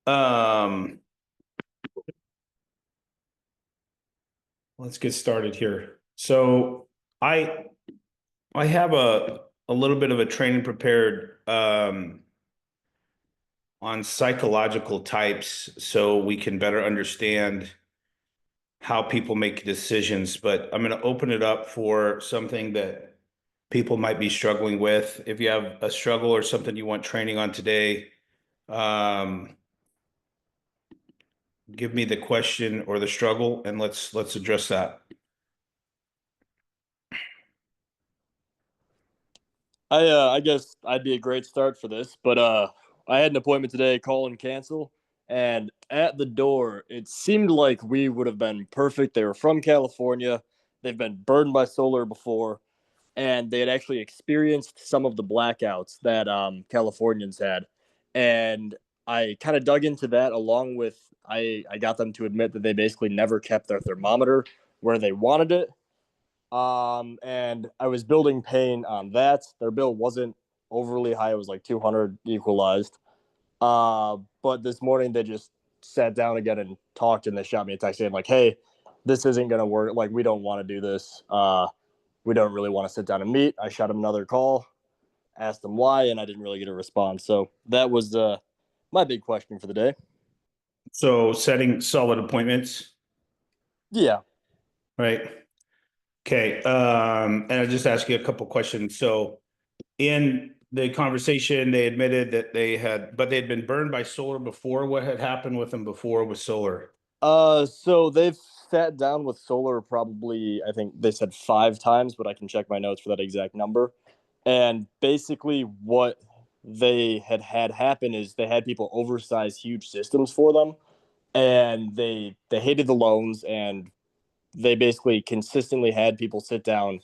Um, let's get started here. So I I have a little bit of a training prepared on psychological types so we can better understand how people make decisions, but I'm going to open it up for something that people might be struggling with. If you have a struggle or something you want training on today, um, give me the question or the struggle and let's address that. I guess I'd be a great start for this, but I had an appointment today, call and cancel, and at the door, it seemed like we would have been perfect. They were from California. They've been burned by solar before, and they had actually experienced some of the blackouts that Californians had. And I kind of dug into that along with I got them to admit that they basically never kept their thermometer where they wanted it, and I was building pain on that. Their bill wasn't overly high. It was like 200 equalized. But this morning they just sat down again and talked, and they shot me a text saying like, "Hey, this isn't gonna work. Like, we don't want to do this. We don't really want to sit down and meet." I shot them another call, asked them why, and I didn't really get a response. So that was my big question for the day. So setting solid appointments, Yeah. right? Okay. And I'll just ask you a couple questions. So in the conversation, they admitted that but they'd been burned by solar before. What had happened with them before with solar? So they've sat down with solar probably, I think they said 5 times, but I can check my notes for that exact number. And basically, what they had happen is they had people oversize huge systems for them, and they hated the loans, and they basically consistently had people sit down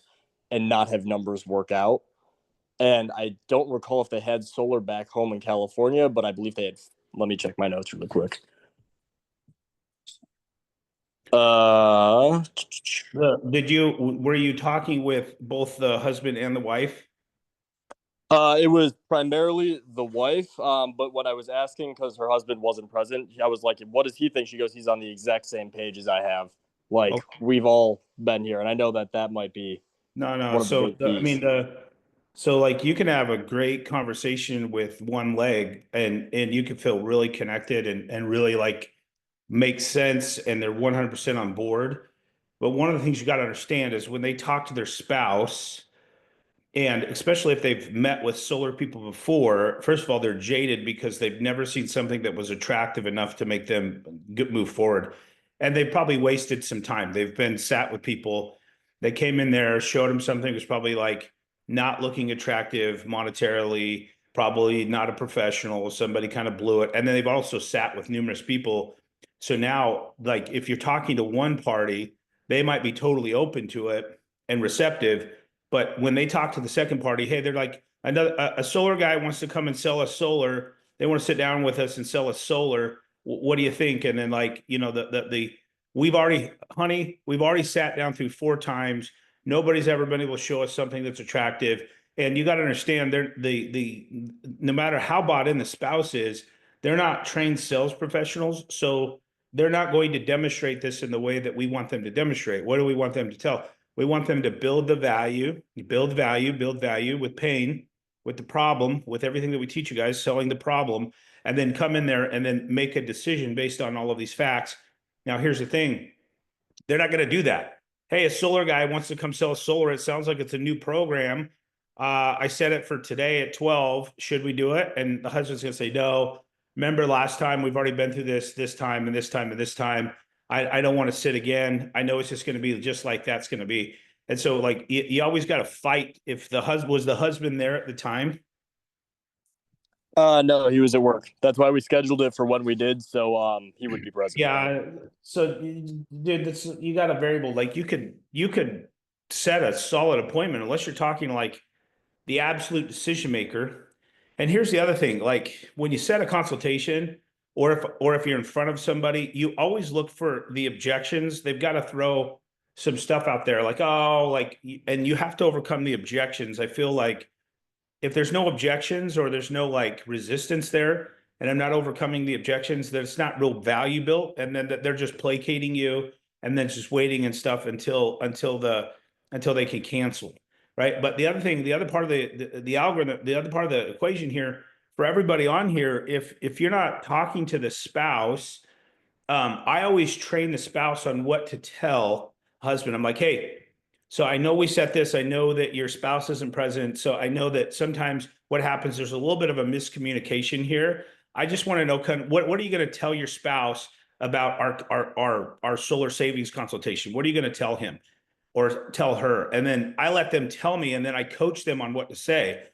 and not have numbers work out. And I don't recall if they had solar back home in California, but I believe they had. Let me check my notes really quick. Uh, Were you talking with both the husband and the wife? it was primarily the wife, but when I was asking because her husband wasn't present, I was like, "What does he think?" She goes, "He's on the exact same page as I have. Like, Okay. we've all been here." And I know that that might be No, no. one of the So big keys. so like you can have a great conversation with one leg and you can feel really connected and really like make sense and they're 100% on board. But one of the things you got to understand is when they talk to their spouse, and especially if they've met with solar people before, first of all, they're jaded because they've never seen something that was attractive enough to make them move forward. And they probably wasted some time. They've been sat with people. They came in there, showed them something that was probably like not looking attractive monetarily, probably not a professional. Somebody kind of blew it. And then they've also sat with numerous people. So now, like, if you're talking to one party, they might be totally open to it and receptive, but when they talk to the second party, hey, they're like, a solar guy wants to come and sell us solar. They want to sit down with us and sell us solar. What do you think? And then like, we've already sat down through 4 times. Nobody's ever been able to show us something that's attractive. And you got to understand, no matter how bought in the spouse is, they're not trained sales professionals. So they're not going to demonstrate this in the way that we want them to demonstrate. What do we want them to tell? We want them to build the value, build value with pain, with the problem, with everything that we teach you guys, selling the problem, and then come in there and then make a decision based on all of these facts. Now, here's the thing. They're not going to do that. Hey, a solar guy wants to come sell solar. It sounds like it's a new program. I set it for today at 12. Should we do it? And the husband's going to say, no. Remember last time we've already been through this time and this time and this time. I don't want to sit again. I know it's just going to be just like that's going to be. And so like you always got to fight. If the husband there at the time? No, he was at work. That's why we scheduled it for when we did, so he would be present. Yeah. So, dude, you got a variable. Like you could set a solid appointment unless you're talking like the absolute decision maker. And here's the other thing: like when you set a consultation, or if you're in front of somebody, you always look for the objections. They've got to throw some stuff out there, like and you have to overcome the objections. I feel like if there's no objections or there's no like resistance there, and I'm not overcoming the objections, that it's not real value built, and then that they're just placating you and then just waiting and stuff until they can cancel, right? But the other thing, the other part of the algorithm, the other part of the equation here for everybody on here, if you're not talking to the spouse, I always train the spouse on what to tell husband. I'm like, hey, so I know we set this. I know that your spouse isn't present. So I know that sometimes what happens, there's a little bit of a miscommunication here. I just want to know what are you going to tell your spouse about our solar savings consultation? What are you going to tell him or tell her? And then I let them tell me, and then I coach them on what to say.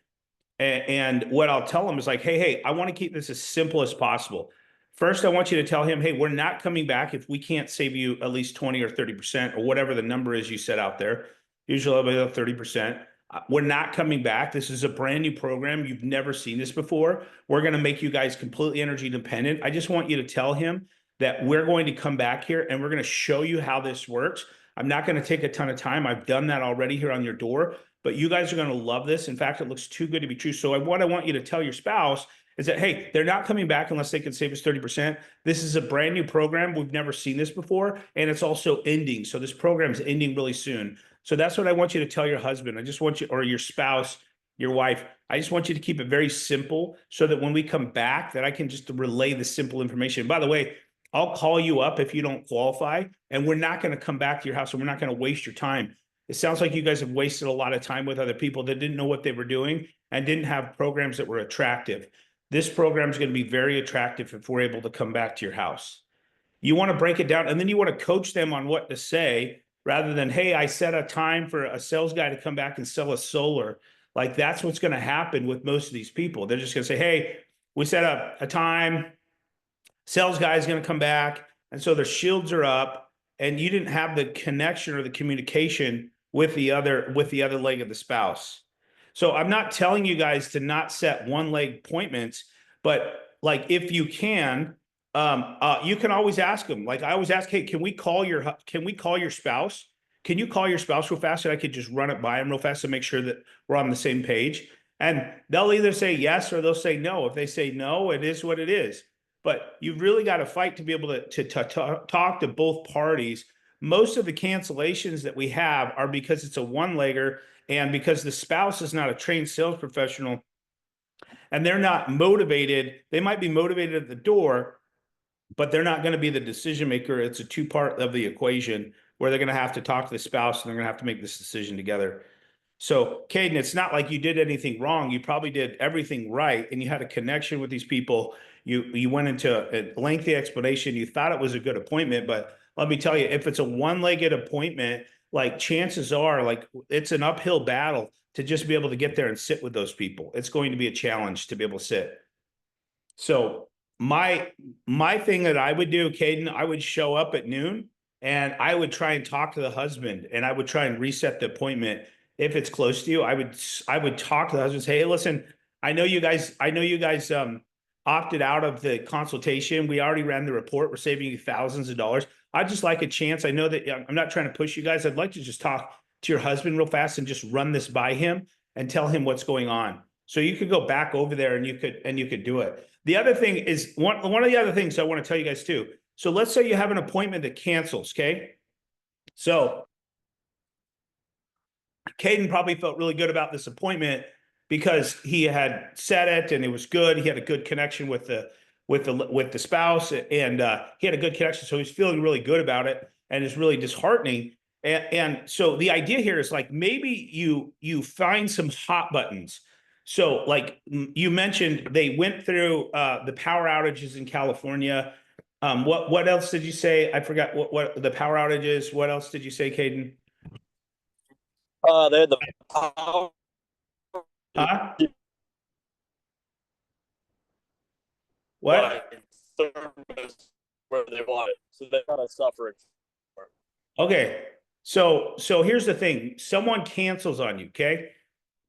And what I'll tell them is like, hey, I want to keep this as simple as possible. First, I want you to tell him, hey, we're not coming back if we can't save you at least 20 or 30% or whatever the number is you set out there. Usually about 30%. We're not coming back. This is a brand new program. You've never seen this before. We're going to make you guys completely energy dependent. I just want you to tell him that we're going to come back here and we're going to show you how this works. I'm not going to take a ton of time. I've done that already here on your door, but you guys are going to love this. In fact, it looks too good to be true. So what I want you to tell your spouse is that, hey, they're not coming back unless they can save us 30%. This is a brand new program. We've never seen this before. And it's also ending. So this program is ending really soon. So that's what I want you to tell your husband. I just want you, or your spouse, your wife, I just want you to keep it very simple so that when we come back, that I can just relay the simple information. By the way, I'll call you up if you don't qualify, and we're not going to come back to your house, and we're not going to waste your time. It sounds like you guys have wasted a lot of time with other people that didn't know what they were doing and didn't have programs that were attractive. This program is going to be very attractive if we're able to come back to your house. You want to break it down, and then you want to coach them on what to say rather than, hey, I set a time for a sales guy to come back and sell us solar. Like that's what's going to happen with most of these people. They're just going to say, hey, we set up a time, sales guy is going to come back. And so their shields are up and you didn't have the connection or the communication with the other leg of the spouse. So I'm not telling you guys to not set one leg appointments, but like if you can, you can always ask them. Like I always ask, hey, can we call your spouse? Can you call your spouse real fast? And I could just run it by them real fast to make sure that we're on the same page. And they'll either say yes or they'll say no. If they say no, it is what it is. But you've really got to fight to be able to talk to both parties. Most of the cancellations that we have are because it's a one-legger and because the spouse is not a trained sales professional and they're not motivated. They might be motivated at the door, but they're not going to be the decision maker. It's a two-part of the equation where they're going to have to talk to the spouse and they're going to have to make this decision together. So, Caden, it's not like you did anything wrong. You probably did everything right, and you had a connection with these people. You went into a lengthy explanation. You thought it was a good appointment, but let me tell you, if it's a one-legged appointment, like chances are, like it's an uphill battle to just be able to get there and sit with those people. It's going to be a challenge to be able to sit. So my thing that I would do, Caden, I would show up at noon and I would try and talk to the husband and I would try and reset the appointment. If it's close to you, I would talk to the husband, say, hey, listen, I know you guys opted out of the consultation. We already ran the report. We're saving you thousands of dollars. I'd just like a chance. I know that I'm not trying to push you guys. I'd like to just talk to your husband real fast and just run this by him and tell him what's going on. So you could go back over there and you could do it. The other thing is one of the other things I want to tell you guys too. So let's say you have an appointment that cancels, okay? So Caden probably felt really good about this appointment because he had set it and it was good. He had a good connection with the spouse and he had a good connection. So he's feeling really good about it and it's really disheartening. And so the idea here is like, maybe you find some hot buttons. So like you mentioned, they went through the power outages in California. What else did you say? I forgot what the power outage is. What else did you say, Caden? They had the power Huh? What? service where they want it, so they're kind of suffering. Okay. So here's the thing. Someone cancels on you, okay?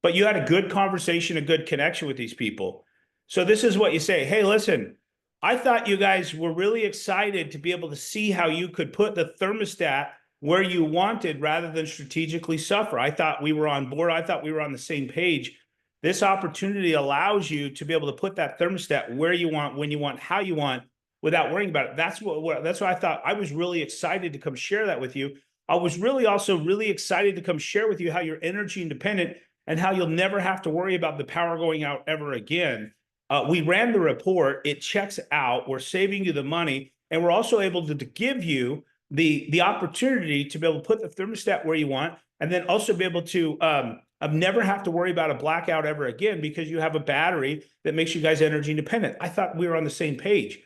But you had a good conversation, a good connection with these people. So this is what you say. Hey, listen, I thought you guys were really excited to be able to see how you could put the thermostat where you wanted rather than strategically suffer. I thought we were on board. I thought we were on the same page. This opportunity allows you to be able to put that thermostat where you want, when you want, how you want, without worrying about it. That's what I thought. I was really excited to come share that with you. I was really also really excited to come share with you how you're energy independent and how you'll never have to worry about the power going out ever again. We ran the report. It checks out. We're saving you the money, and we're also able to give you the opportunity to be able to put the thermostat where you want, and then also be able to never have to worry about a blackout ever again, because you have a battery that makes you guys energy independent. I thought we were on the same page.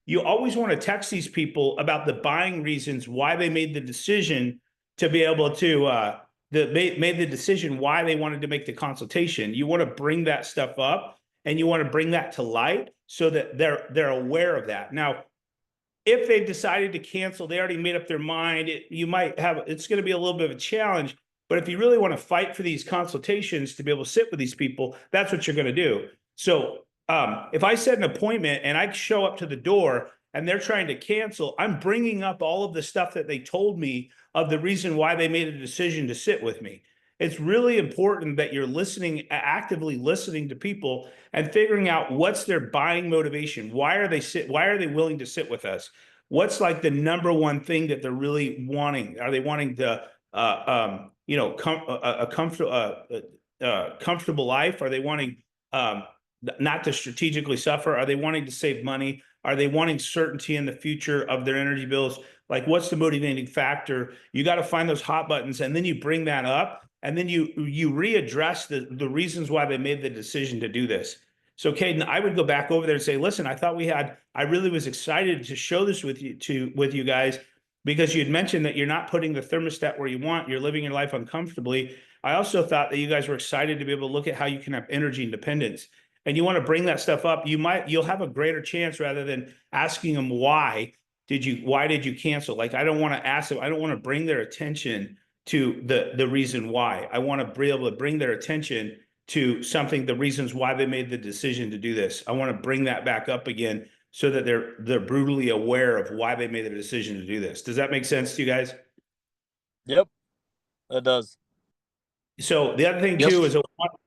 You always want to text these people about the buying reasons why they made the decision to be able to made the decision why they wanted to make the consultation. You want to bring that stuff up, and you want to bring that to light so that they're aware of that. Now, if they've decided to cancel, they already made up their mind. It's going to be a little bit of a challenge. But if you really want to fight for these consultations to be able to sit with these people, that's what you're going to do. So if I set an appointment and I show up to the door and they're trying to cancel, I'm bringing up all of the stuff that they told me of the reason why they made a decision to sit with me. It's really important that you're actively listening to people and figuring out what's their buying motivation. Why are they willing to sit with us? What's like the number one thing that they're really wanting? Are they wanting to a comfortable life? Are they wanting not to strategically suffer? Are they wanting to save money? Are they wanting certainty in the future of their energy bills? Like, what's the motivating factor? You got to find those hot buttons, and then you bring that up, and then you readdress the reasons why they made the decision to do this. So, Caden, I would go back over there and say, listen, I really was excited to show this with you guys, because you had mentioned that you're not putting the thermostat where you want, you're living your life uncomfortably. I also thought that you guys were excited to be able to look at how you can have energy independence. And you want to bring that stuff up. You'll have a greater chance, rather than asking them why did you cancel? Like, I don't want to ask them, I don't want to bring their attention to the reason why. I want to be able to bring their attention to the reasons why they made the decision to do this. I want to bring that back up again, so that they're brutally aware of why they made the decision to do this. Does that make sense to you guys? Yep, that does. So the other thing too is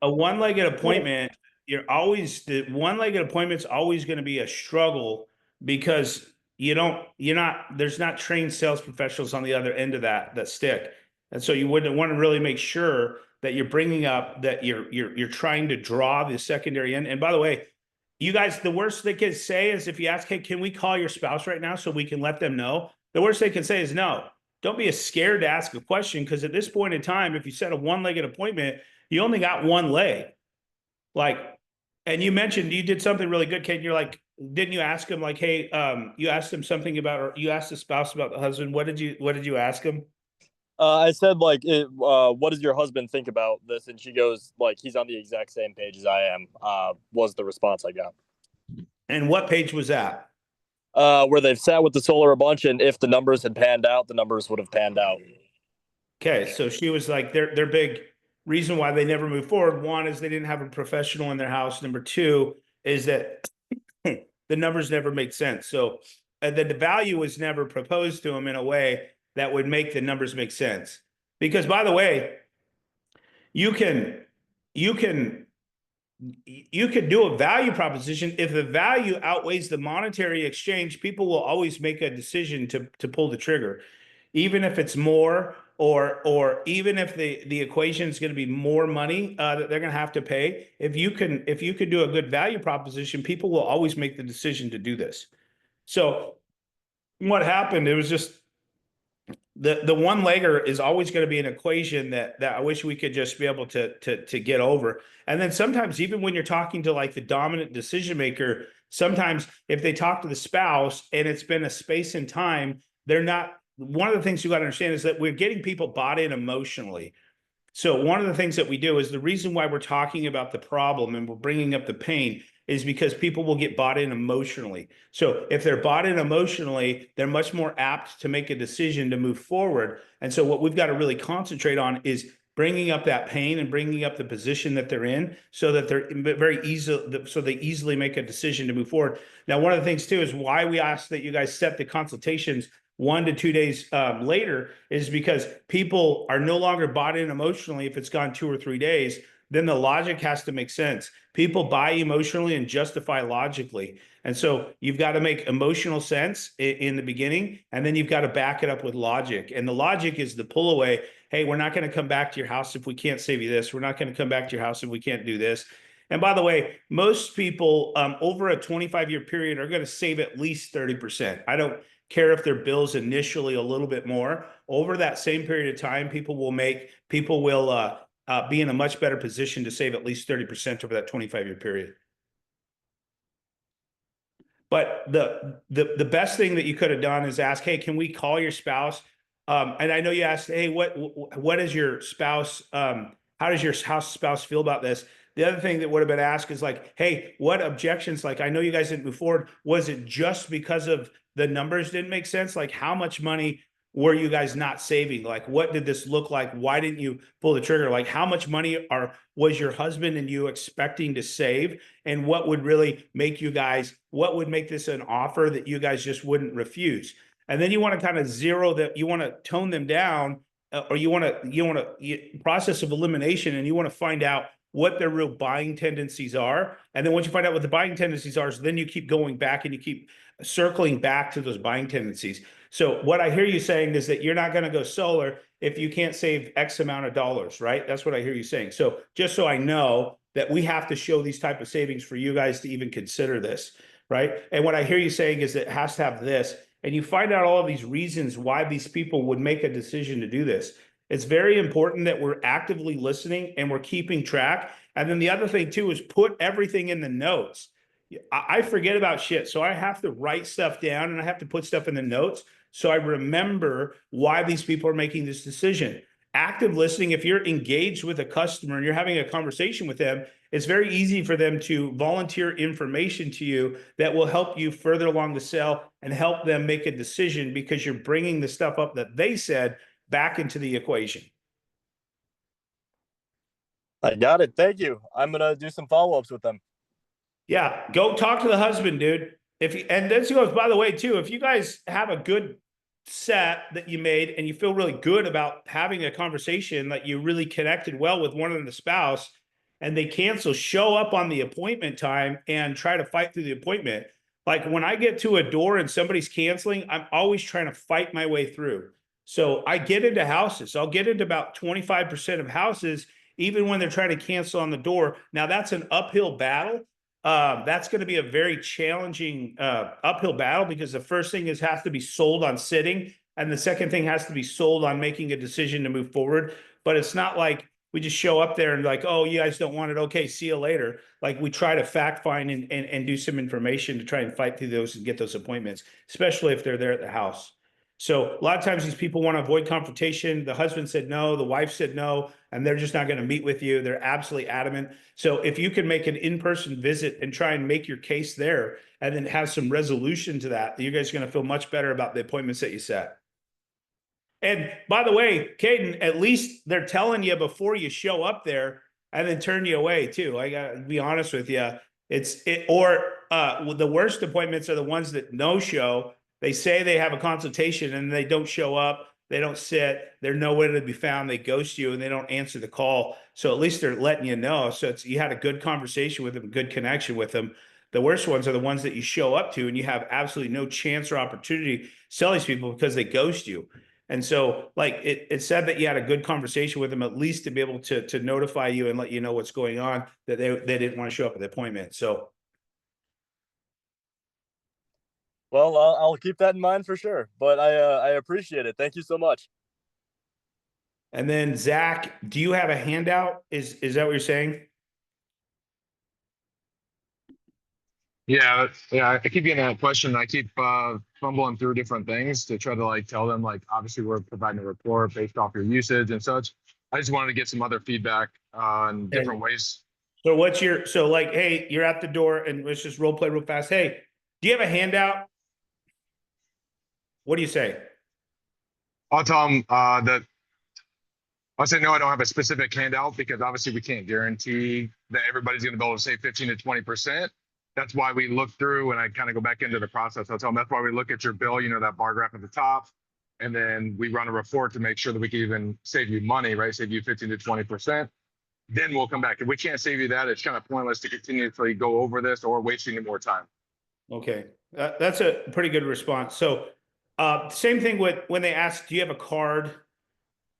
a one-legged appointment. The one-legged appointment's always going to be a struggle, because there's not trained sales professionals on the other end of that stick. And so you wouldn't want to really make sure that you're bringing up that you're trying to draw the secondary end. And by the way, you guys, the worst they can say is if you ask, hey, can we call your spouse right now so we can let them know? The worst they can say is no. Don't be scared to ask a question, because at this point in time, if you set a one-legged appointment, you only got one leg. And you mentioned you did something really good, Kate. You're like, didn't you ask him, like, hey, you asked him something about, or you asked the spouse about the husband? What did you ask him? I said, like, what does your husband think about this? And she goes, like, he's on the exact same page as I am, was the response I got. And what page was that? Where they've sat with the solar a bunch, and if the numbers had panned out, the numbers would have panned out. Okay, so she was like, their big reason why they never moved forward. One is they didn't have a professional in their house. Number two is that the numbers never made sense. So the value was never proposed to them in a way that would make the numbers make sense. Because, by the way, you can do a value proposition. If the value outweighs the monetary exchange, people will always make a decision to pull the trigger, even if it's more, or even if the equation is going to be more money that they're going to have to pay. If you can do a good value proposition, people will always make the decision to do this. So what happened, it was just the one-legger is always going to be an equation that I wish we could just be able to get over. And then sometimes, even when you're talking to like the dominant decision maker, sometimes if they talk to the spouse and it's been a space and time, they're not. One of the things you got to understand is that we're getting people bought in emotionally. So one of the things that we do is, the reason why we're talking about the problem and we're bringing up the pain is because people will get bought in emotionally. So if they're bought in emotionally, they're much more apt to make a decision to move forward. And so what we've got to really concentrate on is bringing up that pain and bringing up the position that they're in, so that they're they easily make a decision to move forward. Now, one of the things too is why we ask that you guys set the consultations 1 to 2 days later, is because people are no longer bought in emotionally if it's gone 2 or 3 days. then the logic has to make sense. People buy emotionally and justify logically. And so you've got to make emotional sense in the beginning, and then you've got to back it up with logic. And the logic is the pull away. Hey, we're not going to come back to your house if we can't save you this. We're not going to come back to your house if we can't do this. And by the way, most people over a 25-year period are going to save at least 30%. I don't care if their bill's initially a little bit more. Over that same period of time, people will be in a much better position to save at least 30% over that 25-year period. But the best thing that you could have done is ask, hey, can we call your spouse? And I know you asked, hey, what is your spouse? How does your spouse feel about this? The other thing that would have been asked is like, hey, what objections? Like, I know you guys didn't move forward. Was it just because of the numbers didn't make sense? Like, how much money were you guys not saving? Like, what did this look like? Why didn't you pull the trigger? Like, how much money was your husband and you expecting to save? And what would really make what would make this an offer that you guys just wouldn't refuse? And then you want to kind of you want to tone them down, or you want to process of elimination, and you want to find out what their real buying tendencies are. And then once you find out what the buying tendencies are, so then you keep going back and you keep circling back to those buying tendencies. So what I hear you saying is that you're not going to go solar if you can't save X amount of dollars, right? That's what I hear you saying. So just so I know that we have to show these type of savings for you guys to even consider this, right? And what I hear you saying is that it has to have this, and you find out all of these reasons why these people would make a decision to do this. It's very important that we're actively listening and we're keeping track. And then the other thing too is put everything in the notes. I forget about shit, so I have to write stuff down and I have to put stuff in the notes so I remember why these people are making this decision. Active listening, if you're engaged with a customer and you're having a conversation with them, it's very easy for them to volunteer information to you that will help you further along the sale and help them make a decision because you're bringing the stuff up that they said back into the equation. I got it. Thank you. I'm going to do some follow-ups with them. Yeah, go talk to the husband, dude. And this goes, by the way, too, if you guys have a good set that you made and you feel really good about having a conversation that you really connected well with one of the spouse and they cancel, show up on the appointment time and try to fight through the appointment. Like when I get to a door and somebody's canceling, I'm always trying to fight my way through. So I get into houses. I'll get into about 25% of houses, even when they're trying to cancel on the door. Now that's an uphill battle. That's going to be a very challenging uphill battle because the first thing has to be sold on sitting, and the second thing has to be sold on making a decision to move forward. But it's not like we just show up there and like, oh, you guys don't want it. Okay, see you later. Like we try to fact find and do some information to try and fight through those and get those appointments, especially if they're there at the house. So a lot of times these people want to avoid confrontation. The husband said no, the wife said no, and they're just not going to meet with you. They're absolutely adamant. So if you can make an in-person visit and try and make your case there and then have some resolution to that, you guys are going to feel much better about the appointments that you set. And by the way, Caden, at least they're telling you before you show up there and then turn you away too. I gotta be honest with you. The worst appointments are the ones that no show. They say they have a consultation and they don't show up. They don't sit. They're nowhere to be found. They ghost you and they don't answer the call. So at least they're letting you know. So you had a good conversation with them, good connection with them. The worst ones are the ones that you show up to and you have absolutely no chance or opportunity to sell these people because they ghost you. And so like it said that you had a good conversation with them, at least to be able to notify you and let you know what's going on, that they didn't want to show up at the appointment. So. Well, I'll keep that in mind for sure, but I appreciate it. Thank you so much. And then Zach, do you have a handout? Is that what you're saying? Yeah, I keep getting that question. I keep fumbling through different things to try to like tell them like obviously we're providing a report based off your usage and such. I just wanted to get some other feedback on different ways. So hey, you're at the door and let's just role play real fast. Hey, do you have a handout? What do you say? I'll tell them that I'll say no, I don't have a specific handout because obviously we can't guarantee that everybody's going to be able to save 15 to 20%. That's why we look through and I kind of go back into the process. I'll tell them that's why we look at your bill, that bar graph at the top. And then we run a report to make sure that we can even save you money, right? Save you 15 to 20%. then we'll come back. If we can't save you that, it's kind of pointless to continuously go over this or wasting any more time. Okay, that's a pretty good response. So, same thing with when they ask, "Do you have a card?"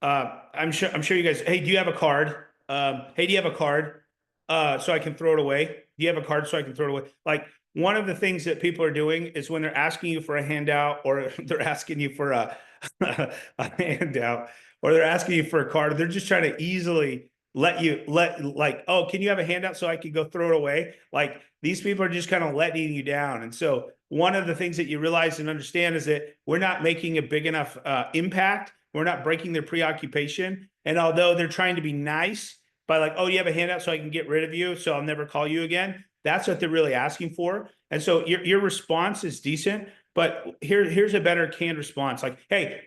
I'm sure you guys. Hey, do you have a card? Hey, do you have a card? So I can throw it away. Do you have a card so I can throw it away? Like one of the things that people are doing is when they're asking you for a handout, or they're asking you for a handout, or they're asking you for a card, they're just trying to easily like, oh, can you have a handout so I can go throw it away? Like these people are just kind of letting you down. And so one of the things that you realize and understand is that we're not making a big enough impact. We're not breaking their preoccupation. And although they're trying to be nice by like, oh, you have a handout so I can get rid of you, so I'll never call you again. That's what they're really asking for. And so your response is decent, but here's a better canned response. Like, hey,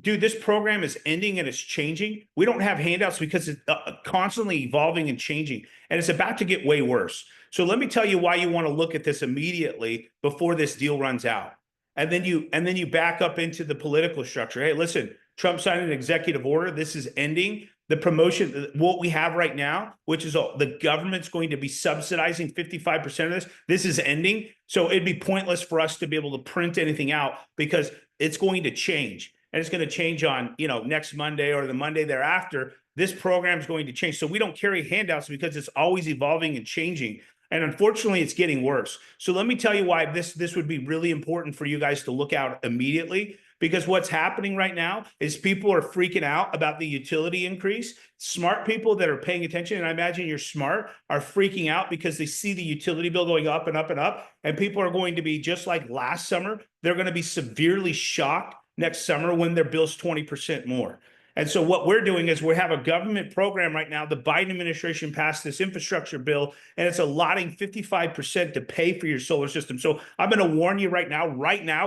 dude, this program is ending and it's changing. We don't have handouts because it's constantly evolving and changing, and it's about to get way worse. So let me tell you why you want to look at this immediately before this deal runs out. And then you back up into the political structure. Hey, listen, Trump signed an executive order. This is ending. The promotion, what we have right now, which is the government's going to be subsidizing 55% of this. This is ending. So it'd be pointless for us to be able to print anything out because it's going to change. And it's going to change on, next Monday or the Monday thereafter. This program is going to change. So we don't carry handouts because it's always evolving and changing. And unfortunately, it's getting worse. So let me tell you why this would be really important for you guys to look out immediately. Because what's happening right now is people are freaking out about the utility increase. Smart people that are paying attention, and I imagine you're smart, are freaking out because they see the utility bill going up and up and up. And people are going to be just like last summer. They're going to be severely shocked next summer when their bill's 20% more. And so what we're doing is we have a government program right now. The Biden administration passed this infrastructure bill, and it's allotting 55% to pay for your solar system. So I'm going to warn you right now,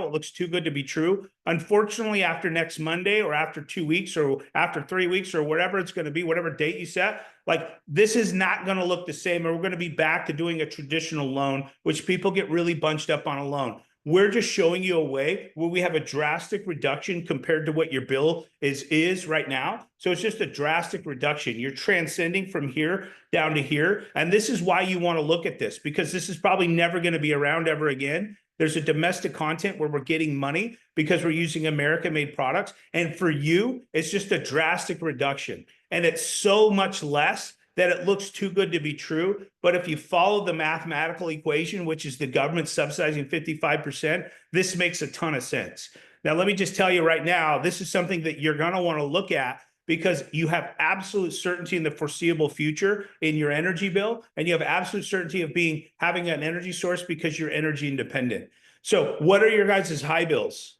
it looks too good to be true. Unfortunately, after next Monday or after 2 weeks or after 3 weeks or whatever it's going to be, whatever date you set, like this is not going to look the same. And we're going to be back to doing a traditional loan, which people get really bunched up on a loan. We're just showing you a way where we have a drastic reduction compared to what your bill is right now. So it's just a drastic reduction. You're transcending from here down to here. And this is why you want to look at this, because this is probably never going to be around ever again. There's a domestic content where we're getting money because we're using American-made products. And for you, it's just a drastic reduction. And it's so much less that it looks too good to be true. But if you follow the mathematical equation, which is the government subsidizing 55%, this makes a ton of sense. Now, let me just tell you right now, this is something that you're going to want to look at because you have absolute certainty in the foreseeable future in your energy bill, and you have absolute certainty of having an energy source because you're energy independent. So what are your guys' high bills?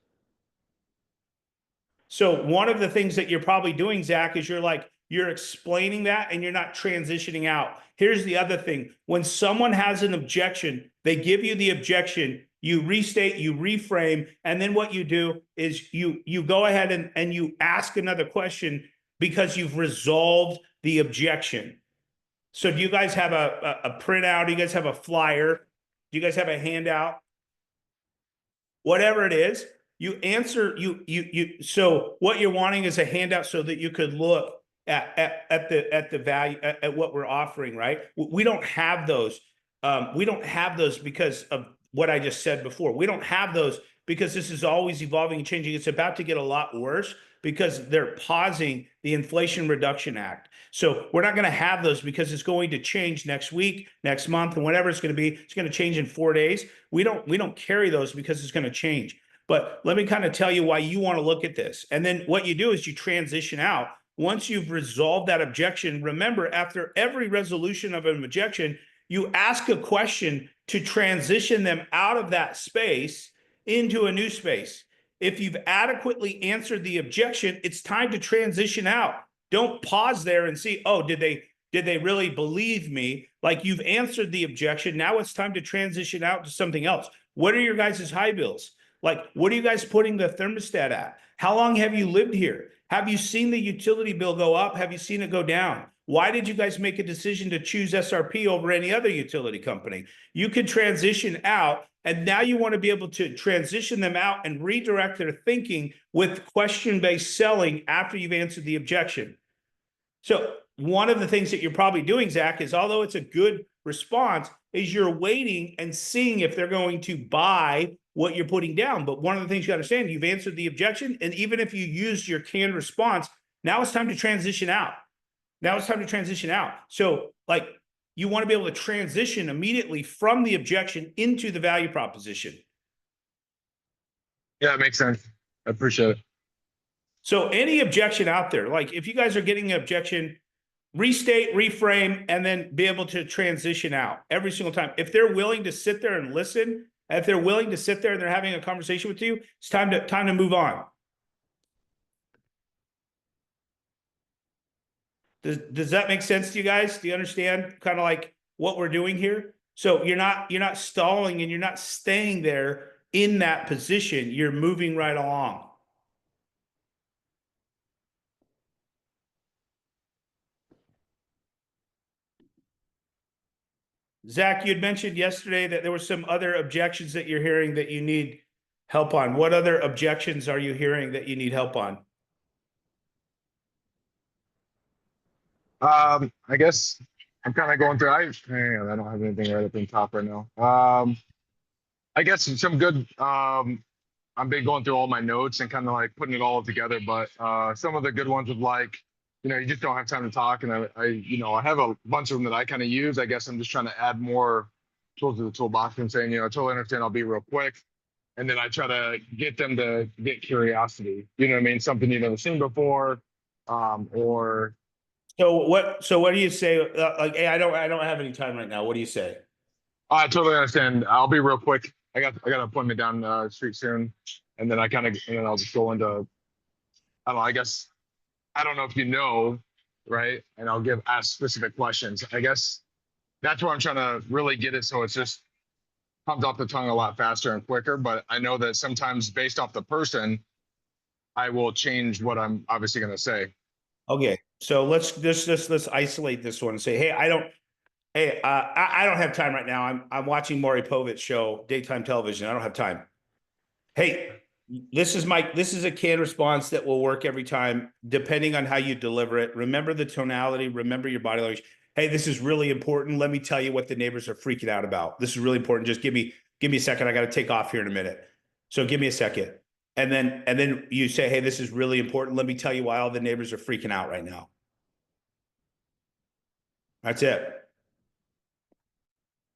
So one of the things that you're probably doing, Zach, is you're explaining that and you're not transitioning out. Here's the other thing. When someone has an objection, they give you the objection, you restate, you reframe, and then what you do is you go ahead and you ask another question because you've resolved the objection. So do you guys have a printout? Do you guys have a flyer? Do you guys have a handout? Whatever it is, you answer, so what you're wanting is a handout so that you could look at the value at what we're offering, right? We don't have those. We don't have those because of what I just said before. We don't have those because this is always evolving and changing. It's about to get a lot worse because they're pausing the Inflation Reduction Act. So we're not going to have those because it's going to change next week, next month, and whatever it's going to be. It's going to change in 4 days. We don't carry those because it's going to change. But let me kind of tell you why you want to look at this. And then what you do is you transition out. Once you've resolved that objection, remember, after every resolution of an objection, you ask a question to transition them out of that space into a new space. If you've adequately answered the objection, it's time to transition out. Don't pause there and see, oh, did they really believe me? Like, you've answered the objection. Now it's time to transition out to something else. What are your guys' high bills? Like, what are you guys putting the thermostat at? How long have you lived here? Have you seen the utility bill go up? Have you seen it go down? Why did you guys make a decision to choose SRP over any other utility company? You could transition out, and now you want to be able to transition them out and redirect their thinking with question-based selling after you've answered the objection. So one of the things that you're probably doing, Zach, is although it's a good response, is you're waiting and seeing if they're going to buy what you're putting down. But one of the things you understand, you've answered the objection, and even if you use your canned response, now it's time to transition out. Now it's time to transition out. So like you want to be able to transition immediately from the objection into the value proposition. Yeah, it makes sense. I appreciate it. So any objection out there, like if you guys are getting an objection, restate, reframe, and then be able to transition out every single time. If they're willing to sit there and listen, if they're willing to sit there and they're having a conversation with you, it's time to move on. Does that make sense to you guys? Do you understand kind of like what we're doing here? So you're not stalling and you're not staying there in that position. You're moving right along. Zach, you had mentioned yesterday that there were some other objections that you're hearing that you need help on. What other objections are you hearing that you need help on? I guess I'm kind of going through. Hang on, I don't have anything right up in top right now. I guess some good. I've been going through all my notes and kind of like putting it all together. But some of the good ones of like, you just don't have time to talk, and I have a bunch of them that I kind of use. I guess I'm just trying to add more tools to the toolbox and saying, I totally understand. I'll be real quick, and then I try to get them to get curiosity. You know what I mean? Something you've never seen before, or. So what do you say? Like, hey, I don't have any time right now. What do you say? I totally understand. I'll be real quick. I got an appointment down the street soon, and then and then I'll just go into. I don't know. I guess I don't know if you know, right? And I'll ask specific questions. I guess that's where I'm trying to really get it, so it's just comes off the tongue a lot faster and quicker. But I know that sometimes based off the person, I will change what I'm obviously going to say. Okay, so let's isolate this one and say, hey, I don't have time right now. I'm watching Maury Povich show, daytime television. I don't have time. Hey, this is a canned response that will work every time, depending on how you deliver it. Remember the tonality, remember your body language. Hey, this is really important. Let me tell you what the neighbors are freaking out about. This is really important. Just give me a second. I got to take off here in a minute. So give me a second. And then you say, hey, this is really important. Let me tell you why all the neighbors are freaking out right now. That's it.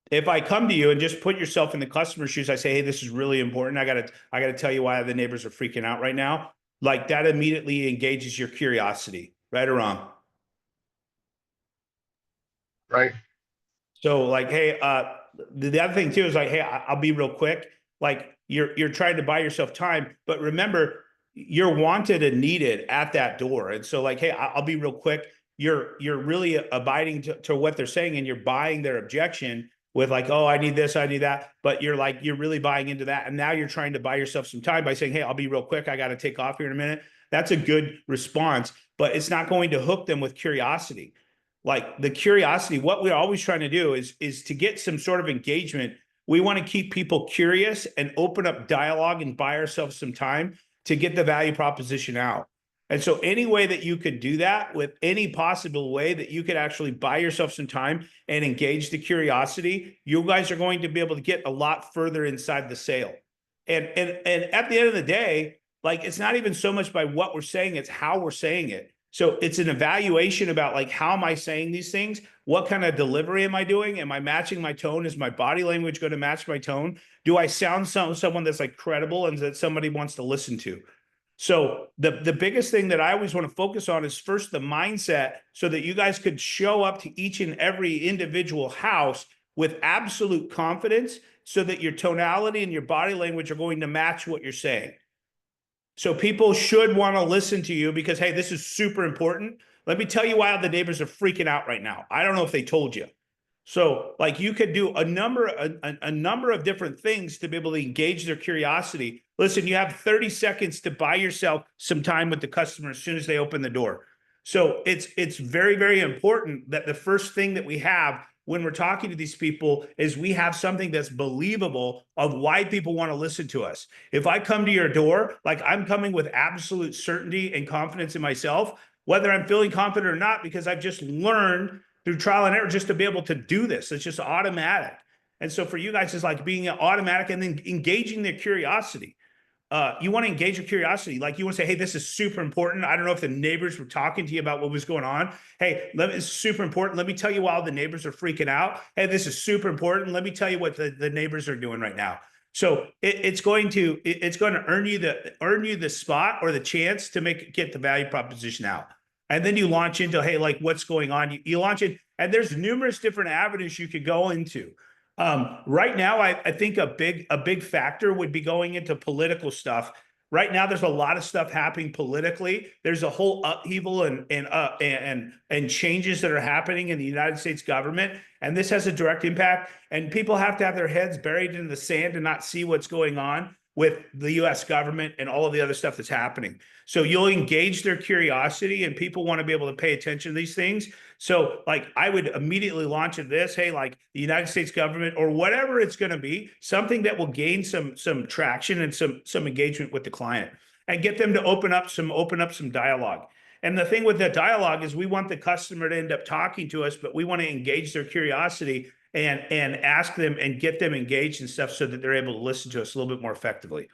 If I come to you and just put yourself in the customer's shoes, I say, hey, this is really important. I gotta tell you why the neighbors are freaking out right now. Like that immediately engages your curiosity, right or wrong? Right. So like, hey, the other thing too is like, hey, I'll be real quick. Like you're trying to buy yourself time, but remember you're wanted and needed at that door. And so like, hey, I'll be real quick. You're really abiding to what they're saying, and you're buying their objection with like, oh, I need this, I need that. But you're really buying into that. And now you're trying to buy yourself some time by saying, hey, I'll be real quick. I got to take off here in a minute. That's a good response, but it's not going to hook them with curiosity. Like the curiosity, what we're always trying to do is to get some sort of engagement. We want to keep people curious and open up dialogue and buy ourselves some time to get the value proposition out. And so any way that you could do that, with any possible way that you could actually buy yourself some time and engage the curiosity, you guys are going to be able to get a lot further inside the sale. And at the end of the day, like it's not even so much by what we're saying, it's how we're saying it. So it's an evaluation about like, how am I saying these things? What kind of delivery am I doing? Am I matching my tone? Is my body language going to match my tone? Do I sound someone that's like credible and that somebody wants to listen to? So the biggest thing that I always want to focus on is first the mindset, so that you guys could show up to each and every individual house with absolute confidence, so that your tonality and your body language are going to match what you're saying. So people should want to listen to you because, hey, this is super important. Let me tell you why the neighbors are freaking out right now. I don't know if they told you. So like you could do a number of different things to be able to engage their curiosity. Listen, you have 30 seconds to buy yourself some time with the customer as soon as they open the door. So it's very, very important that the first thing that we have when we're talking to these people is we have something that's believable of why people want to listen to us. If I come to your door, like I'm coming with absolute certainty and confidence in myself, whether I'm feeling confident or not, because I've just learned through trial and error just to be able to do this. It's just automatic. And so for you guys, it's like being automatic and then engaging their curiosity. You want to engage your curiosity. Like you want to say, hey, this is super important. I don't know if the neighbors were talking to you about what was going on. Hey, it's super important. Let me tell you why all the neighbors are freaking out. Hey, this is super important. Let me tell you what the neighbors are doing right now. So it's going to earn you the spot or the chance to get the value proposition out. And then you launch into, hey, like what's going on? You launch it, and there's numerous different avenues you could go into. Right now, I think a big factor would be going into political stuff. Right now, there's a lot of stuff happening politically. There's a whole upheaval and changes that are happening in the United States government, and this has a direct impact. And people have to have their heads buried in the sand and not see what's going on with the U.S. government and all of the other stuff that's happening. So you'll engage their curiosity, and people want to be able to pay attention to these things. So like I would immediately launch at this, hey, like the United States government or whatever it's going to be, something that will gain some traction and some engagement with the client and get them to open up some dialogue. And the thing with the dialogue is we want the customer to end up talking to us, but we want to engage their curiosity and ask them and get them engaged and stuff so that they're able to listen to us a little bit more effectively.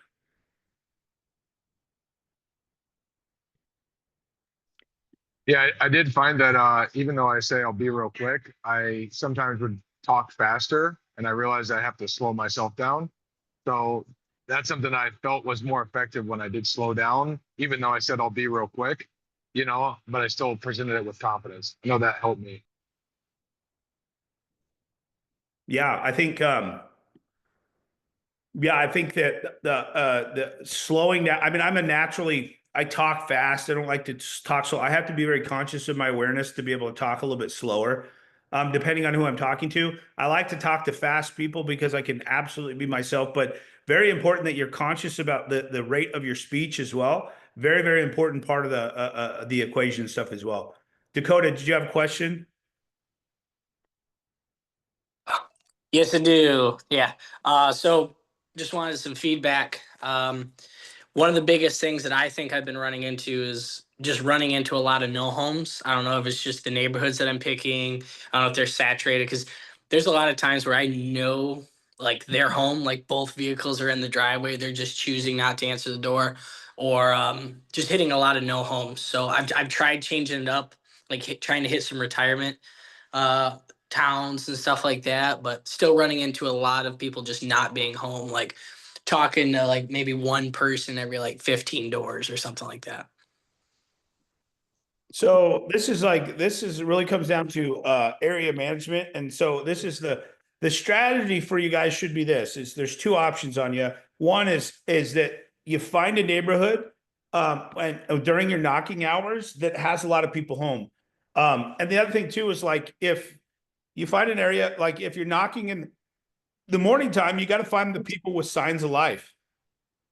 Yeah, I did find that even though I say I'll be real quick, I sometimes would talk faster, and I realized I have to slow myself down. So that's something I felt was more effective when I did slow down, even though I said I'll be real quick, but I still presented it with confidence. I know that helped me. Yeah, I think that the slowing down. I mean, I talk fast. I don't like to talk slow. I have to be very conscious of my awareness to be able to talk a little bit slower, depending on who I'm talking to. I like to talk to fast people because I can absolutely be myself, but very important that you're conscious about the rate of your speech as well. Very, very important part of the equation stuff as well. Dakota, did you have a question? Yes, I do. Yeah. So just wanted some feedback. One of the biggest things that I think I've been running into is just running into a lot of no homes. I don't know if it's just the neighborhoods that I'm picking. I don't know if they're saturated, because there's a lot of times where I know like their home, like both vehicles are in the driveway. They're just choosing not to answer the door, or just hitting a lot of no homes. So I've tried changing it up, like trying to hit some retirement towns and stuff like that, but still running into a lot of people just not being home, like talking to like maybe one person every like 15 doors or something like that. So this really comes down to area management. And so this is the strategy for you guys should be this: is there's two options on you. One is that you find a neighborhood and during your knocking hours that has a lot of people home. And the other thing too is like if you find an area, like if you're knocking in the morning time, you got to find the people with signs of life.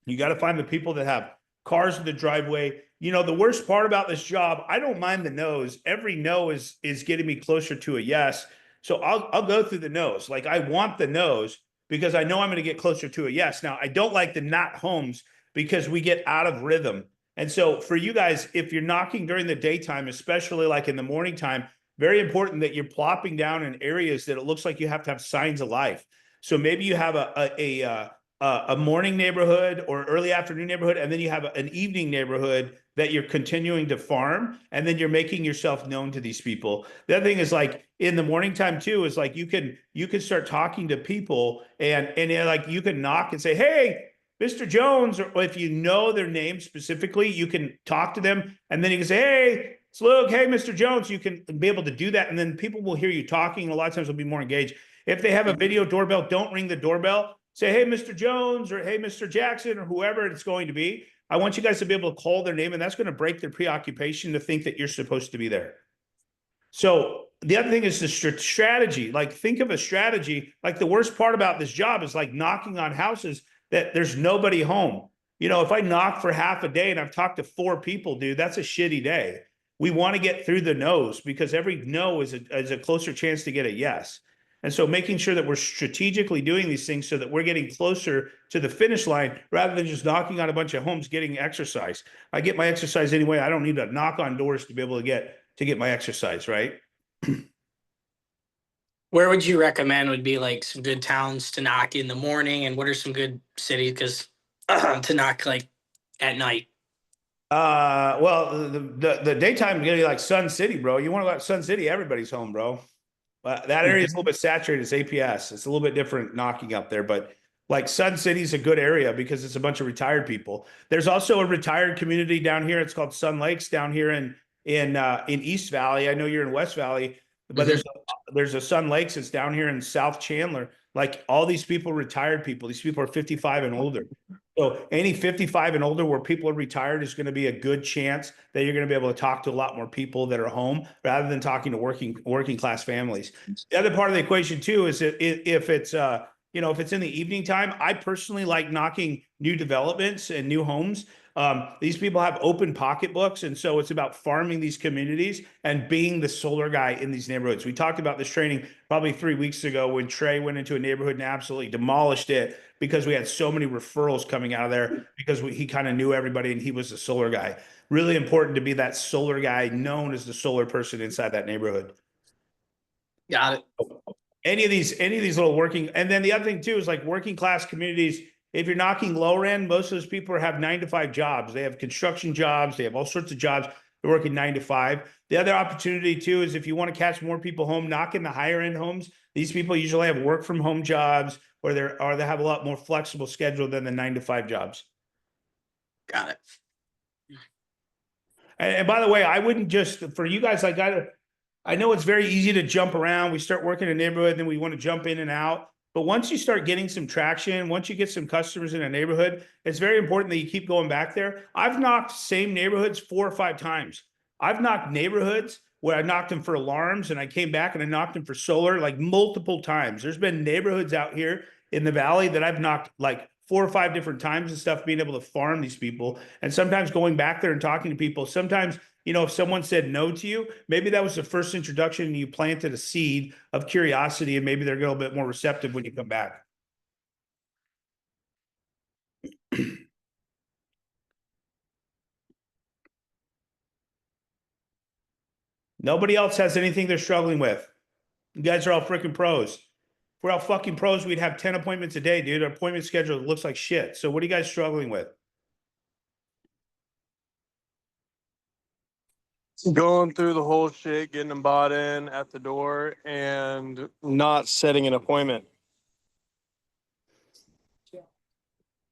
You got to find the people that have cars in the driveway. The worst part about this job, I don't mind the no's. Every no is getting me closer to a yes. So I'll go through the no's. Like I want the no's because I know I'm going to get closer to a yes. Now I don't like the not homes because we get out of rhythm. And so for you guys, if you're knocking during the daytime, especially like in the morning time, very important that you're plopping down in areas that it looks like you have to have signs of life. So maybe you have a morning neighborhood or early afternoon neighborhood, and then you have an evening neighborhood that you're continuing to farm, and then you're making yourself known to these people. The other thing is like in the morning time too, is like you can start talking to people and like you can knock and say, hey, Mr. Jones, or if you know their name specifically, you can talk to them, and then you can say, hey, it's Luke, hey, Mr. Jones. You can be able to do that, and then people will hear you talking, and a lot of times they'll be more engaged. If they have a video doorbell, don't ring the doorbell. Say, hey, Mr. Jones, or hey, Mr. Jackson, or whoever it's going to be. I want you guys to be able to call their name, and that's going to break their preoccupation to think that you're supposed to be there. So the other thing is the strategy. Like think of a strategy. Like the worst part about this job is like knocking on houses that there's nobody home. If I knock for half a day and I've talked to 4 people, dude, that's a shitty day. We want to get through the no's because every no is a closer chance to get a yes. And so making sure that we're strategically doing these things so that we're getting closer to the finish line rather than just knocking on a bunch of homes, getting exercise. I get my exercise anyway. I don't need to knock on doors to be able to get my exercise, right? Where would you recommend would be like some good towns to knock in the morning, and what are some good cities because to knock like at night? Well, the daytime is gonna be like Sun City, bro. You want to go out to Sun City, everybody's home, bro. That area is a little bit saturated. It's APS. It's a little bit different knocking up there, but like Sun City is a good area because it's a bunch of retired people. There's also a retired community down here. It's called Sun Lakes down here in East Valley. I know you're in West Valley, but there's a Sun Lakes. It's down here in South Chandler. Like all these people, retired people. These people are 55 and older. So any 55 and older where people are retired is going to be a good chance that you're going to be able to talk to a lot more people that are home rather than talking to working class families. The other part of the equation too is if it's if it's in the evening time, I personally like knocking new developments and new homes. These people have open pocketbooks, and so it's about farming these communities and being the solar guy in these neighborhoods. We talked about this training probably 3 weeks ago when Trey went into a neighborhood and absolutely demolished it because we had so many referrals coming out of there because he kind of knew everybody and he was the solar guy. Really important to be that solar guy known as the solar person inside that neighborhood. Got it. Any of these little working, and then the other thing too is like working class communities. If you're knocking lower end, most of those people have 9 to 5 jobs. They have construction jobs. They have all sorts of jobs. They're working 9 to 5. The other opportunity too is if you want to catch more people home, knock in the higher end homes. These people usually have work from home jobs, or they have a lot more flexible schedule than the 9 to 5 jobs. Got it. And by the way, I wouldn't just for you guys. I know it's very easy to jump around. We start working in a neighborhood, then we want to jump in and out. But once you start getting some traction, once you get some customers in a neighborhood, it's very important that you keep going back there. I've knocked same neighborhoods 4 or 5 times. I've knocked neighborhoods where I knocked them for alarms and I came back and I knocked them for solar like multiple times. There's been neighborhoods out here in the valley that I've knocked like 4 or 5 different times and stuff, being able to farm these people. And sometimes going back there and talking to people, sometimes, if someone said no to you, maybe that was the first introduction and you planted a seed of curiosity and maybe they're a little bit more receptive when you come back. Nobody else has anything they're struggling with. You guys are all freaking pros. If we're all fucking pros, we'd have 10 appointments a day, dude. Our appointment schedule looks like shit. So what are you guys struggling with? Going through the whole shit, getting them bought in at the door, and not setting an appointment.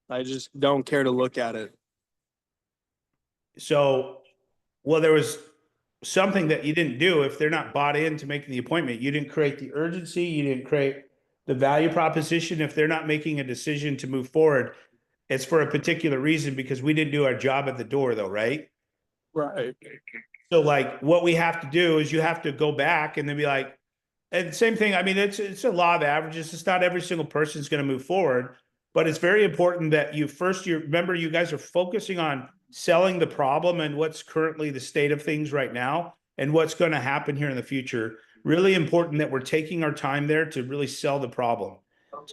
I just don't care to look at it. So, well, there was something that you didn't do. If they're not bought in to making the appointment, you didn't create the urgency, you didn't create the value proposition. If they're not making a decision to move forward, it's for a particular reason because we didn't do our job at the door though, right? Right. So like what we have to do is you have to go back and then be like, and same thing. I mean, it's a law of averages. It's not every single person is going to move forward, but it's very important that you remember you guys are focusing on selling the problem and what's currently the state of things right now and what's going to happen here in the future. Really important that we're taking our time there to really sell the problem.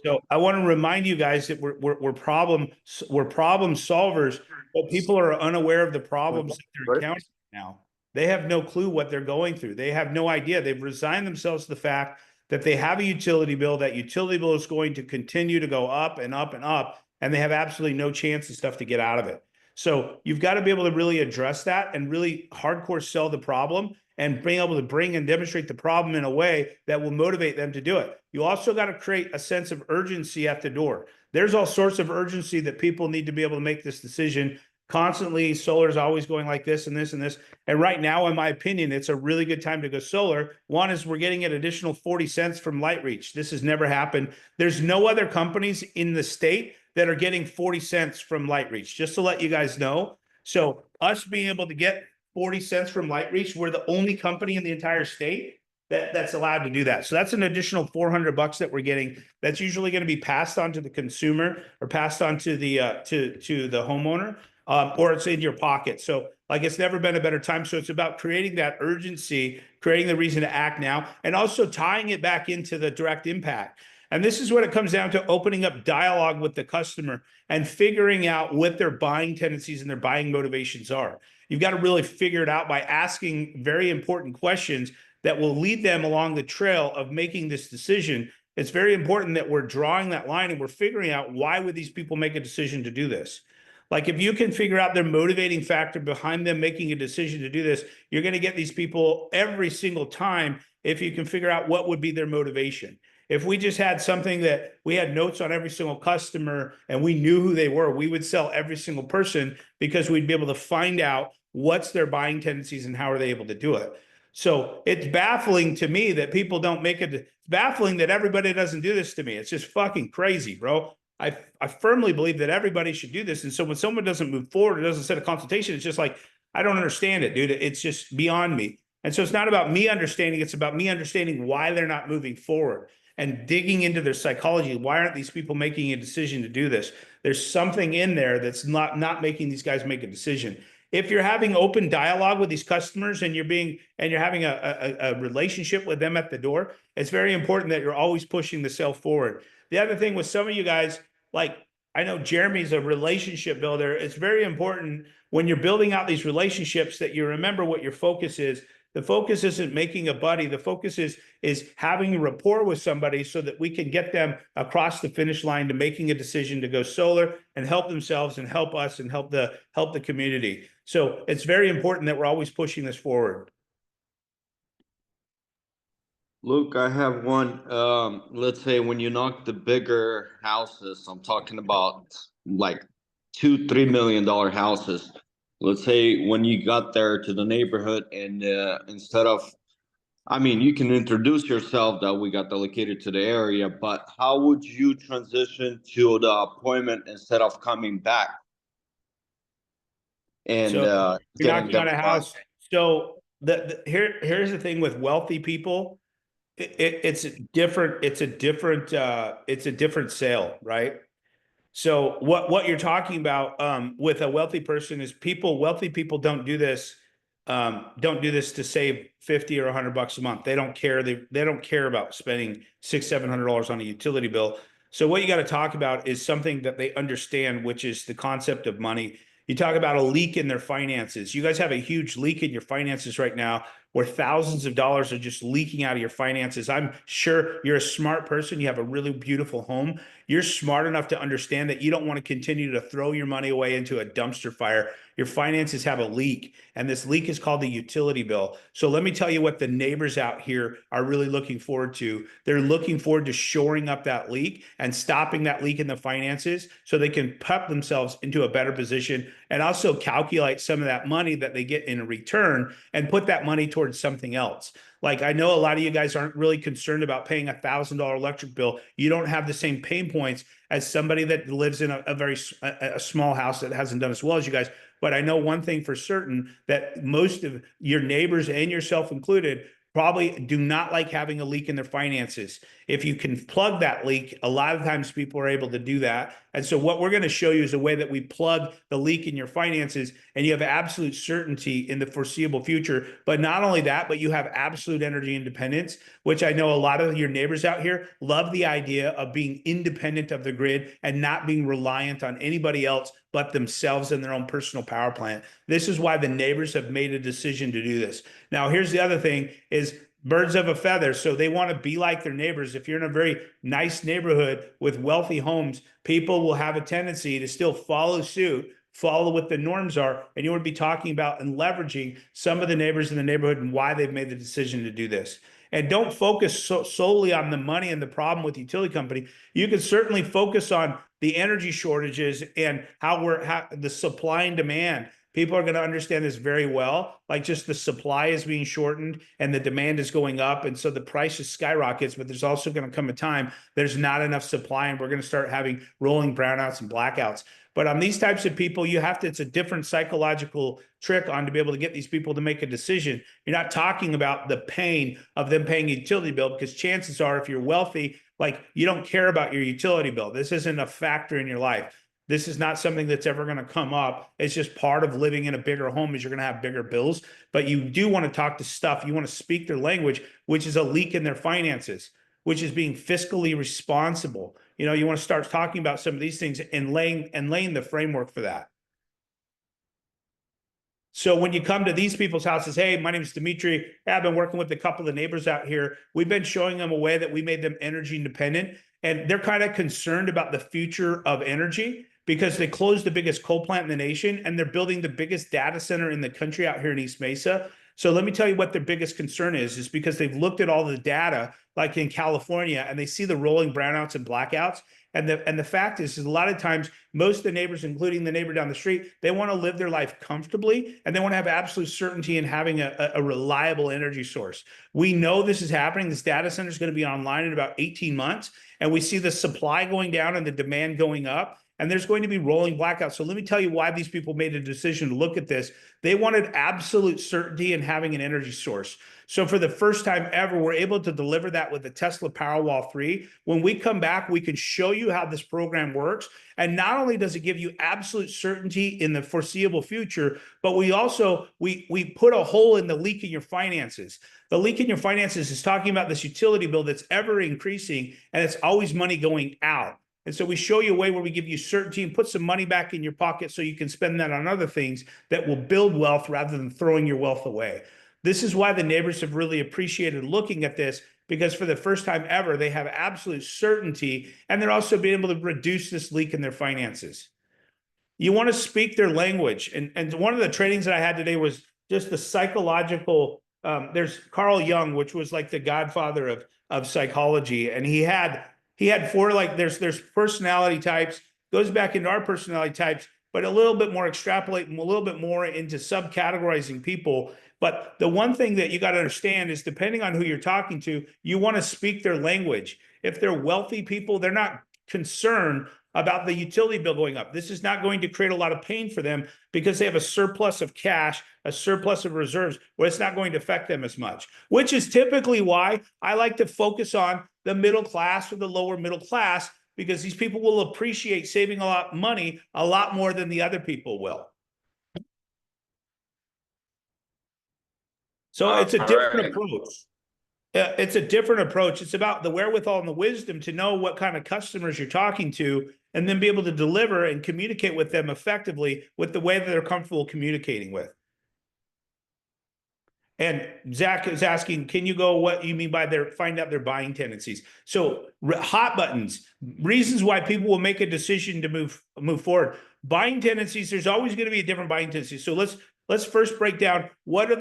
So I want to remind you guys that we're problem solvers, but people are unaware of the problems that they're encountering now. They have no clue what they're going through. They have no idea. They've resigned themselves to the fact that they have a utility bill. That utility bill is going to continue to go up and up and up, and they have absolutely no chance and stuff to get out of it. So you've got to be able to really address that and really hardcore sell the problem and being able to bring and demonstrate the problem in a way that will motivate them to do it. You also got to create a sense of urgency at the door. There's all sorts of urgency that people need to be able to make this decision. Constantly, solar is always going like this and this and this. And right now, in my opinion, it's a really good time to go solar. One is we're getting an additional 40 cents from LightReach. This has never happened. There's no other companies in the state that are getting 40 cents from LightReach, just to let you guys know. So us being able to get 40 cents from LightReach, we're the only company in the entire state that's allowed to do that. So that's an additional $400 that we're getting. That's usually going to be passed on to the consumer or passed on to the to the homeowner. or it's in your pocket. So like it's never been a better time. So it's about creating that urgency, creating the reason to act now, and also tying it back into the direct impact. And this is what it comes down to, opening up dialogue with the customer and figuring out what their buying tendencies and their buying motivations are. You've got to really figure it out by asking very important questions that will lead them along the trail of making this decision. It's very important that we're drawing that line and we're figuring out, why would these people make a decision to do this? Like if you can figure out their motivating factor behind them making a decision to do this, you're going to get these people every single time if you can figure out what would be their motivation. If we just had something that we had notes on every single customer and we knew who they were, we would sell every single person, because we'd be able to find out what's their buying tendencies and how are they able to do it. So it's baffling to me that people don't make it. It's baffling that everybody doesn't do this to me. It's just fucking crazy, bro. I firmly believe that everybody should do this. And so when someone doesn't move forward or doesn't set a consultation, it's just like, I don't understand it, dude. It's just beyond me. And so it's not about me understanding. It's about me understanding why they're not moving forward and digging into their psychology. Why aren't these people making a decision to do this? There's something in there that's not making these guys make a decision. If you're having open dialogue with these customers and you're having a relationship with them at the door, it's very important that you're always pushing the sale forward. The other thing with some of you guys, like I know Jeremy's a relationship builder. It's very important when you're building out these relationships that you remember what your focus is. The focus isn't making a buddy. The focus is having a rapport with somebody so that we can get them across the finish line to making a decision to go solar and help themselves and help us and help the community. So it's very important that we're always pushing this forward. Luke, I have one. Let's say when you knock the bigger houses, I'm talking about like $2-3 million houses. Let's say when you got there to the neighborhood and instead of, I mean, you can introduce yourself that we got allocated to the area, but how would you transition to the appointment instead of coming back? And So you're knocking on a them house. So here's the thing with wealthy people. It's a different sale, right? So what you're talking about with a wealthy person is wealthy people don't do this to save 50 or $100 a month. They don't care. They don't care about spending $600-700 on a utility bill. So what you got to talk about is something that they understand, which is the concept of money. You talk about a leak in their finances. You guys have a huge leak in your finances right now, where thousands of dollars are just leaking out of your finances. I'm sure you're a smart person. You have a really beautiful home. You're smart enough to understand that you don't want to continue to throw your money away into a dumpster fire. Your finances have a leak, and this leak is called the utility bill. So let me tell you what the neighbors out here are really looking forward to. They're looking forward to shoring up that leak and stopping that leak in the finances so they can put themselves into a better position and also calculate some of that money that they get in return and put that money towards something else. Like I know a lot of you guys aren't really concerned about paying $1,000 electric bill. You don't have the same pain points as somebody that lives in a very small house that hasn't done as well as you guys. But I know one thing for certain, that most of your neighbors and yourself included probably do not like having a leak in their finances. If you can plug that leak, a lot of times people are able to do that. And so what we're going to show you is a way that we plug the leak in your finances and you have absolute certainty in the foreseeable future. But not only that, but you have absolute energy independence, which I know a lot of your neighbors out here love the idea of being independent of the grid and not being reliant on anybody else but themselves and their own personal power plant. This is why the neighbors have made a decision to do this. Now, here's the other thing is birds of a feather. So they want to be like their neighbors. If you're in a very nice neighborhood with wealthy homes, people will have a tendency to still follow suit, follow what the norms are. And you want to be talking about and leveraging some of the neighbors in the neighborhood and why they've made the decision to do this. And don't focus solely on the money and the problem with the utility company. You can certainly focus on the energy shortages and how the supply and demand. People are going to understand this very well. Like just the supply is being shortened and the demand is going up. And so the price just skyrockets, but there's also going to come a time there's not enough supply and we're going to start having rolling brownouts and blackouts. But on these types of people, it's a different psychological trick on to be able to get these people to make a decision. You're not talking about the pain of them paying a utility bill, because chances are if you're wealthy, like you don't care about your utility bill. This isn't a factor in your life. This is not something that's ever going to come up. It's just part of living in a bigger home is you're going to have bigger bills, but you do want to talk to stuff. You want to speak their language, which is a leak in their finances, which is being fiscally responsible. You know, you want to start talking about some of these things and laying the framework for that. So when you come to these people's houses, hey, my name is Dimitri. I've been working with a couple of neighbors out here. We've been showing them a way that we made them energy independent. And they're kind of concerned about the future of energy because they closed the biggest coal plant in the nation and they're building the biggest data center in the country out here in East Mesa. So let me tell you what their biggest concern is because they've looked at all the data like in California and they see the rolling brownouts and blackouts. And the fact is a lot of times, most of the neighbors, including the neighbor down the street, they want to live their life comfortably and they want to have absolute certainty in having a reliable energy source. We know this is happening. This data center is going to be online in about 18 months. And we see the supply going down and the demand going up. And there's going to be rolling blackouts. So let me tell you why these people made a decision to look at this. They wanted absolute certainty in having an energy source. So for the first time ever, we're able to deliver that with the Tesla Powerwall 3. When we come back, we can show you how this program works. And not only does it give you absolute certainty in the foreseeable future, but we also, we put a hole in the leak in your finances. The leak in your finances is talking about this utility bill that's ever increasing and it's always money going out. And so we show you a way where we give you certainty and put some money back in your pocket so you can spend that on other things that will build wealth rather than throwing your wealth away. This is why the neighbors have really appreciated looking at this because for the first time ever, they have absolute certainty and they're also being able to reduce this leak in their finances. You want to speak their language. And one of the trainings that I had today was just the psychological, there's Carl Jung, which was like the godfather of psychology. And he had four, like there's personality types, goes back into our personality types, but a little bit more extrapolating, a little bit more into subcategorizing people. But the one thing that you got to understand is depending on who you're talking to, you want to speak their language. If they're wealthy people, they're not concerned about the utility bill going up. This is not going to create a lot of pain for them because they have a surplus of cash, a surplus of reserves, where it's not going to affect them as much, which is typically why I like to focus on the middle class or the lower middle class, because these people will appreciate saving a lot of money a lot more than the other people will. So it's a different approach. It's a different approach. It's about the wherewithal and the wisdom to know what kind of customers you're talking to and then be able to deliver and communicate with them effectively with the way that they're comfortable communicating with. And Zach is asking, can you go what you mean by find out their buying tendencies? So hot buttons, reasons why people will make a decision to move forward. Buying tendencies, there's always going to be a different buying tendency. So let's first break down what are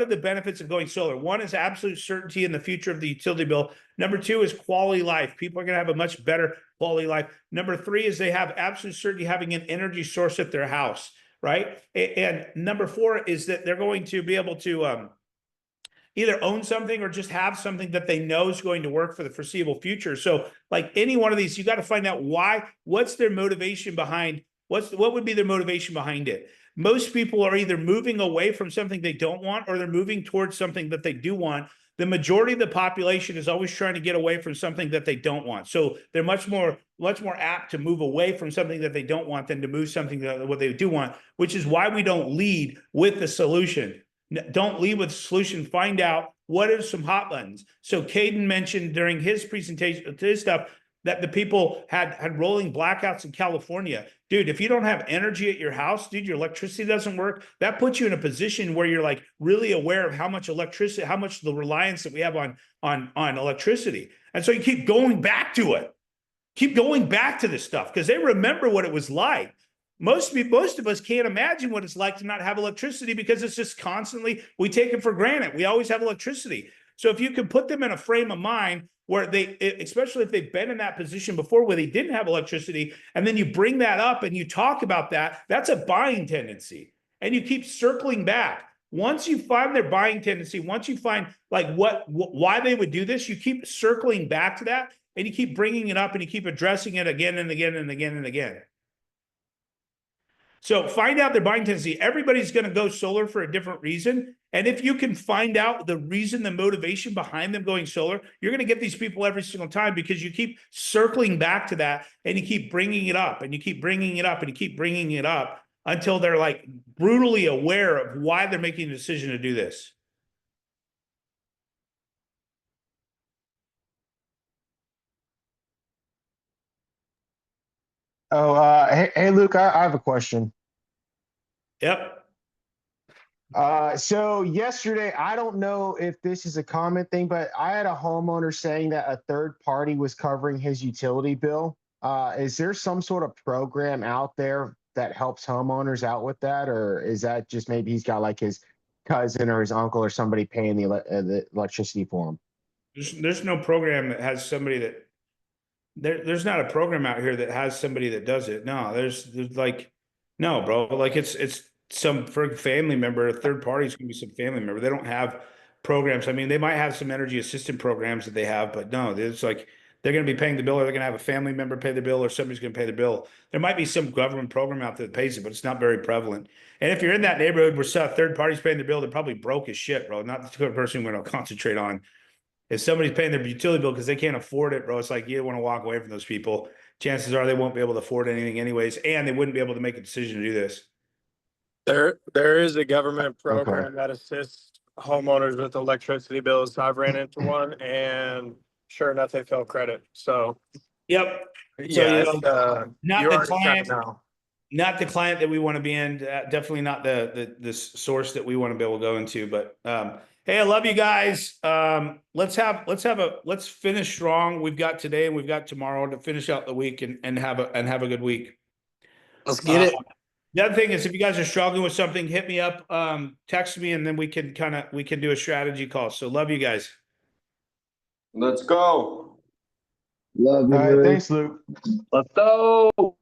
the benefits of going solar. One is absolute certainty in the future of the utility bill. Number two is quality life. People are going to have a much better quality life. Number three is they have absolute certainty having an energy source at their house, right? And number four is that they're going to be able to either own something or just have something that they know is going to work for the foreseeable future. So like any one of these, you got to find out what's their motivation behind, what would be their motivation behind it. Most people are either moving away from something they don't want or they're moving towards something that they do want. The majority of the population is always trying to get away from something that they don't want. So they're much more apt to move away from something that they don't want than to move something that what they do want, which is why we don't lead with the solution. Don't lead with the solution. Find out what are some hot buttons. So Caden mentioned during his presentation, his stuff, that the people had rolling blackouts in California. Dude, if you don't have energy at your house, dude, your electricity doesn't work. That puts you in a position where you're like really aware of how much electricity, how much the reliance that we have on electricity. And so you keep going back to it. Keep going back to this stuff because they remember what it was like. Most of us can't imagine what it's like to not have electricity because it's just constantly, we take it for granted. We always have electricity. So if you can put them in a frame of mind where especially if they've been in that position before where they didn't have electricity, and then you bring that up and you talk about that, that's a buying tendency. And you keep circling back. Once you find their buying tendency, once you find like why they would do this, you keep circling back to that and you keep bringing it up and you keep addressing it again and again and again and again. So find out their buying tendency. Everybody's going to go solar for a different reason. And if you can find out the reason, the motivation behind them going solar, you're going to get these people every single time because you keep circling back to that and you keep bringing it up and you keep bringing it up and you keep bringing it up until they're like brutally aware of why they're making a decision to do this. Oh, hey, Luke, I have a question. Yep. So yesterday, I don't know if this is a common thing, but I had a homeowner saying that a third party was covering his utility bill. Is there some sort of program out there that helps homeowners out with that, or is that just maybe he's got like his cousin or his uncle or somebody paying the electricity for him? There's no program that has somebody that there's not a program out here that has somebody that does it. No, there's like, no, bro. Like it's some for family member, a third party is gonna be some family member. They don't have programs. I mean, they might have some energy assistant programs that they have, but no, it's like they're gonna be paying the bill, or they're gonna have a family member pay the bill, or somebody's gonna pay the bill. There might be some government program out there that pays it, but it's not very prevalent. And if you're in that neighborhood where third parties paying the bill, they're probably broke as shit, bro. Not the kind of person we're gonna concentrate on. If somebody's paying their utility bill because they can't afford it, bro, it's like you want to walk away from those people. Chances are they won't be able to afford anything anyways, and they wouldn't be able to make a decision to do this. There is a government program that assists homeowners with electricity bills. I've ran into one, and sure enough, they fail credit. So Yep. yeah, So, not you the already client, kinda know. not the client that we want to be in. Definitely not the source that we want to be able to go into. But hey, I love you guys. Let's finish strong. We've got today and we've got tomorrow to finish out the week and have a good week. Let's get it. The other thing is, if you guys are struggling with something, hit me up, text me, and then we can do a strategy call. So love you guys. Let's go. All right, thanks, Luke. Let's go.